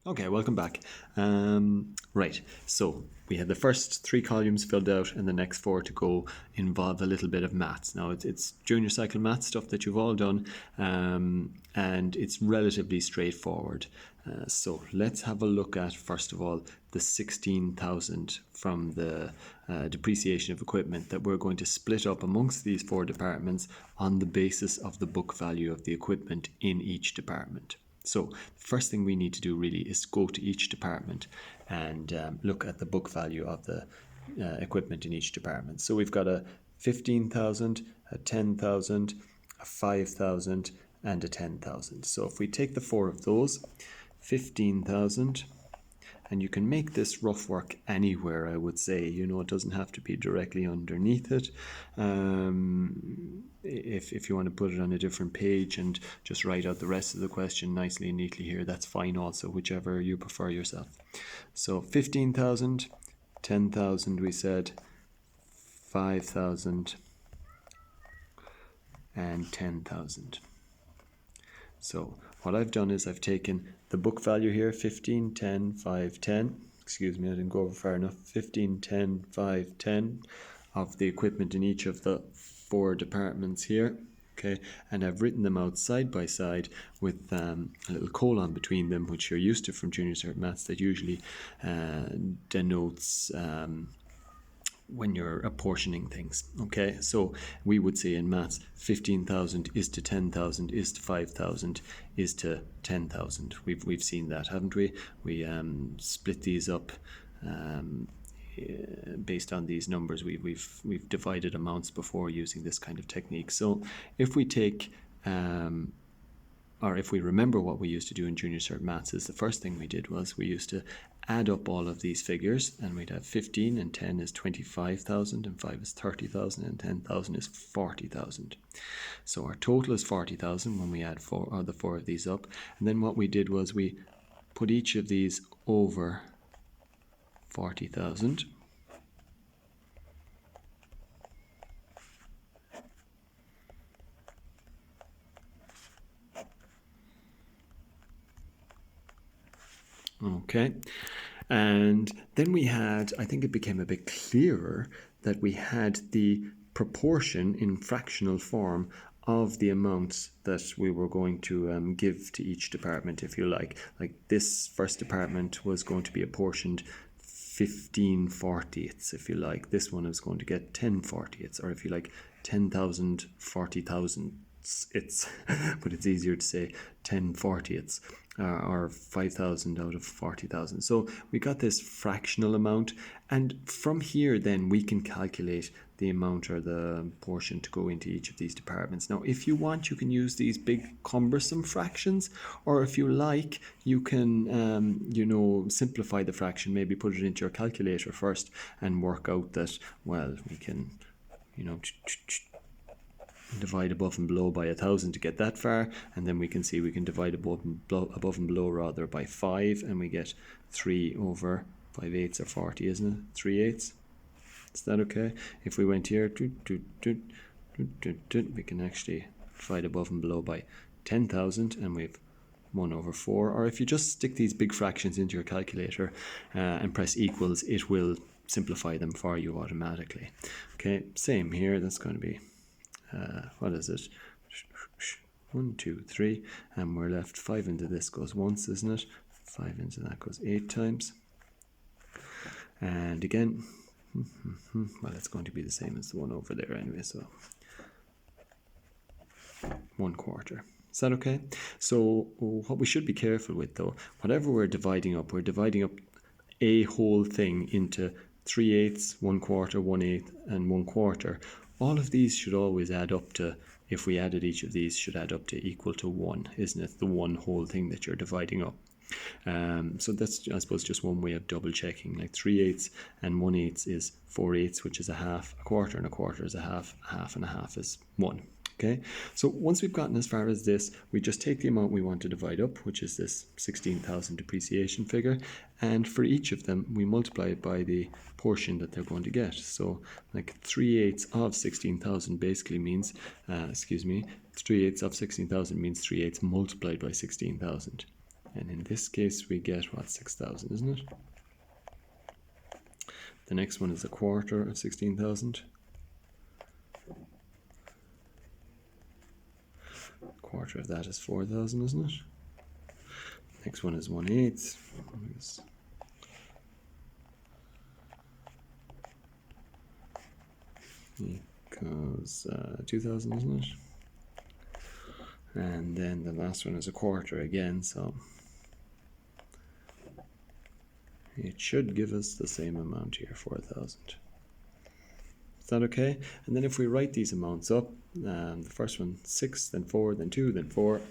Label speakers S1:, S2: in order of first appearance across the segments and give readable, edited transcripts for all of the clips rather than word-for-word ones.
S1: Okay, welcome back. Right, so we had the first 3 columns filled out, and the next 4 to go involve a little bit of maths. Now, it's junior cycle maths stuff that you've all done, and it's relatively straightforward. So let's have a look at, first of all, the 16,000 from the depreciation of equipment that we're going to split up amongst these 4 departments on the basis of the book value of the equipment in each department. So the first thing we need to do really is go to each department and look at the book value of the equipment in each department. So we've got a 15,000, a 10,000, a 5,000, and a 10,000. So if we take the 4 of those, 15,000, and you can make this rough work anywhere, I would say. It doesn't have to be directly underneath it. If you want to put it on a different page and just write out the rest of the question nicely and neatly here, that's fine also, whichever you prefer yourself. So 15,000, 10,000 we said, 5,000, and 10,000. So what I've done is I've taken the book value here, 15, 10, 5, 10. Excuse me, I didn't go over far enough. 15, 10, 5, 10 of the equipment in each of the 4 departments here. Okay, and I've written them out side by side with a little colon between them, which you're used to from junior cert maths, that usually denotes when you're apportioning things. Okay, so we would say in maths 15,000 is to 10,000 is to 5,000 is to 10,000. We've seen that, haven't we? We split these up based on these numbers. We've divided amounts before using this kind of technique. So if we take or if we remember what we used to do in junior cert maths, is the first thing we did was we used to add up all of these figures, and we'd have 15 and 10 is 25,000 and 5 is 30,000 and 10,000 is 40,000. So our total is 40,000 when we add the 4 of these up. And then what we did was we put each of these over 40,000. Okay, and then we had, I think it became a bit clearer that we had the proportion in fractional form of the amounts that we were going to give to each department, if you like. Like this first department was going to be apportioned 15 40ths, if you like. This one is going to get 10 40ths, or if you like, 10,000 40,000. But it's easier to say 10 40ths, or 5,000 out of 40,000. So we got this fractional amount, and from here then we can calculate the amount or the portion to go into each of these departments. Now, if you want, you can use these big cumbersome fractions, or if you like, you can simplify the fraction, maybe put it into your calculator first and work out that, well, we can divide above and below by 1,000 to get that far, and then we can see we can divide above and below by 5, and we get 3 over 5/8 or 40, isn't it? 3/8. Is that okay? If we went here, we can actually divide above and below by 10,000, and we've 1 over 4. Or if you just stick these big fractions into your calculator and press equals, it will simplify them for you automatically. Okay, same here. That's going to be what is it? 1, 2, 3, and we're left 5 into this goes once, isn't it? 5 into that goes 8 times. And again, well, it's going to be the same as the one over there anyway, so 1/4. Is that okay? So what we should be careful with, though, whatever we're dividing up a whole thing into 3/8, 1/4, 1/8, and 1/4. All of these should always add up to, if we added each of these, should add up to equal to 1, isn't it? The one whole thing that you're dividing up. So that's, I suppose, just one way of double checking. Like 3/8 and 1/8 is 4/8, which is a half. A quarter and a quarter is a half. A half and a half is 1. Okay, so once we've gotten as far as this, we just take the amount we want to divide up, which is this 16,000 depreciation figure, and for each of them we multiply it by the portion that they're going to get. So like 3/8 of 16,000 basically means 3/8 of 16,000 means 3/8 multiplied by 16,000. And in this case, we get, what, 6,000, isn't it? The next one is a quarter of 16,000. A quarter of that is 4,000, isn't it? Next one is 1/8. Equals 2,000, isn't it? And then the last one is a quarter again, so it should give us the same amount here, 4,000. Is that okay? And then if we write these amounts up, the first one 6, then 4, then 2, then 4,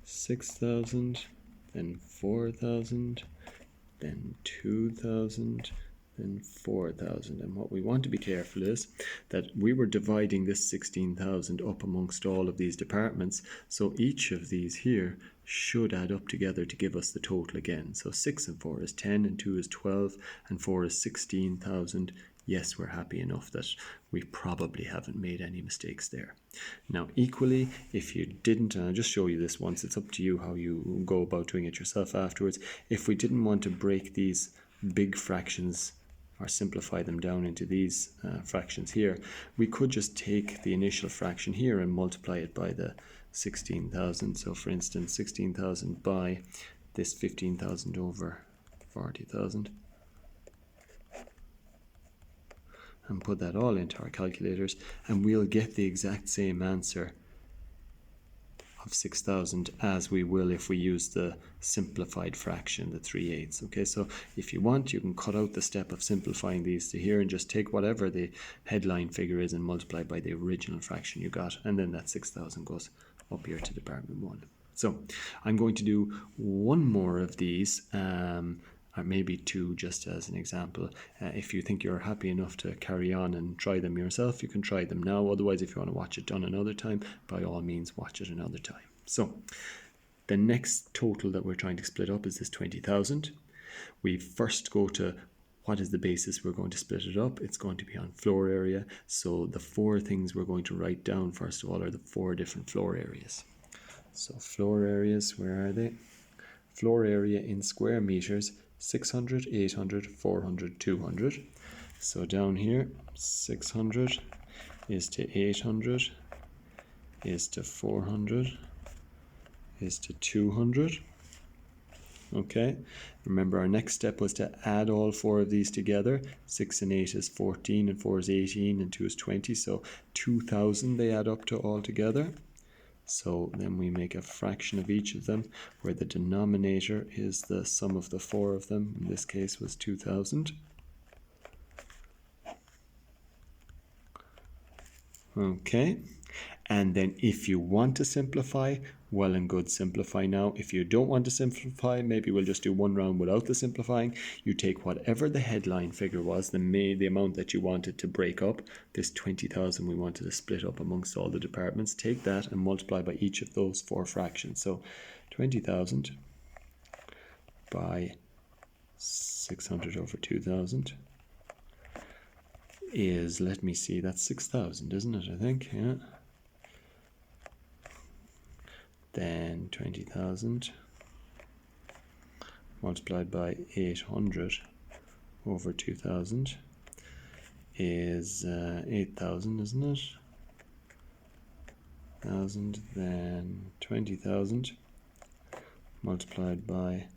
S1: 6,000, then 4,000, then 2,000, then 4,000. And what we want to be careful is that we were dividing this 16,000 up amongst all of these departments, so each of these here should add up together to give us the total again. So 6 and 4 is 10, and 2 is 12, and 4 is 16,000. Yes, we're happy enough that we probably haven't made any mistakes there. Now, equally, if you didn't, and I'll just show you this once, it's up to you how you go about doing it yourself afterwards. If we didn't want to break these big fractions or simplify them down into these fractions here, we could just take the initial fraction here and multiply it by the 16,000. So for instance, 16,000 by this 15,000 over 40,000. And put that all into our calculators, and we'll get the exact same answer of 6,000 as we will if we use the simplified fraction, the 3/8. Okay, so if you want, you can cut out the step of simplifying these to here and just take whatever the headline figure is and multiply by the original fraction you got, and then that 6,000 goes up here to department 1. So I'm going to do one more of these, or maybe two, just as an example. If you think you're happy enough to carry on and try them yourself, you can try them now. Otherwise, if you want to watch it done another time, by all means watch it another time. So the next total that we're trying to split up is this 20,000. We first go to what is the basis we're going to split it up. It's going to be on floor area. So the 4 things we're going to write down first of all are the 4 different floor areas. So floor areas, where are they? Floor area in square meters, 600, 800, 400, 200. So down here, 600 is to 800, is to 400, is to 200. Okay, remember our next step was to add all 4 of these together. 6 and 8 is 14, and 4 is 18, and 2 is 20. So 2,000 they add up to all together. So then we make a fraction of each of them, where the denominator is the sum of the 4 of them. In this case was 2,000. Okay, and then if you want to simplify, well and good, simplify now. If you don't want to simplify, maybe we'll just do one round without the simplifying. You take whatever the headline figure was, the amount that you wanted to break up, this 20,000 we wanted to split up amongst all the departments, take that and multiply by each of those 4 fractions. So 20,000 by 600 over 2,000 is, let me see, that's 6,000, isn't it? I think, yeah. Then 20,000 multiplied by 800 over 2,000 is 8,000, isn't it? 1,000, then 20,000 multiplied by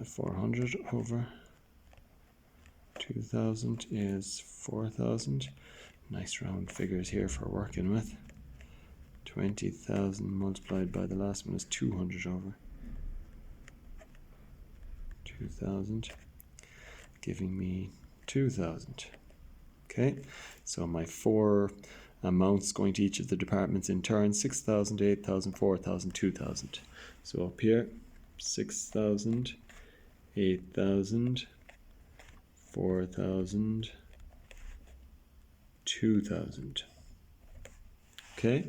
S1: 400 over 2,000 is 4,000. Nice round figures here for working with. 20,000 multiplied by the last one is 200 over 2,000, giving me 2,000. Okay, so my 4 amounts going to each of the departments in turn: 6,000, 8,000, 4,000, 2,000. So up here, 6,000, 8,000, 4,000, 2,000. Okay,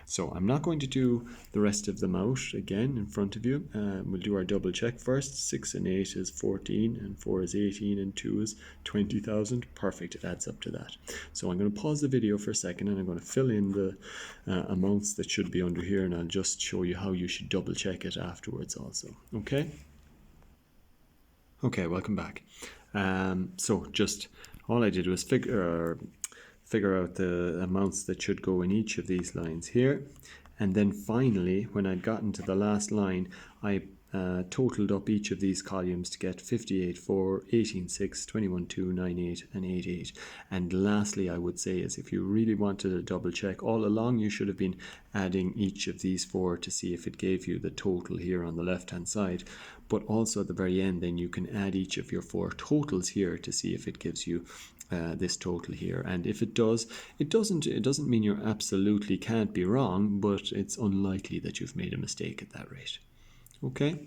S1: So I'm not going to do the rest of them out again in front of you. We'll do our double check first. 6 and 8 is 14, and 4 is 18, and 2 is 20,000. Perfect, it adds up to that. So I'm going to pause the video for a second, and I'm going to fill in the amounts that should be under here, and I'll just show you how you should double check it afterwards also. Okay? Okay, welcome back. So just all I did was figure out the amounts that should go in each of these lines here. And then finally, when I'd gotten to the last line, I totaled up each of these columns to get 58.4, 18.6, 21.2, 9.8, and 8.8. And lastly, I would say is if you really wanted a double check, all along you should have been adding each of these four to see if it gave you the total here on the left hand side. But also at the very end, then you can add each of your four totals here to see if it gives you this total here. And if it does, it doesn't mean you absolutely can't be wrong, but it's unlikely that you've made a mistake at that rate. Okay?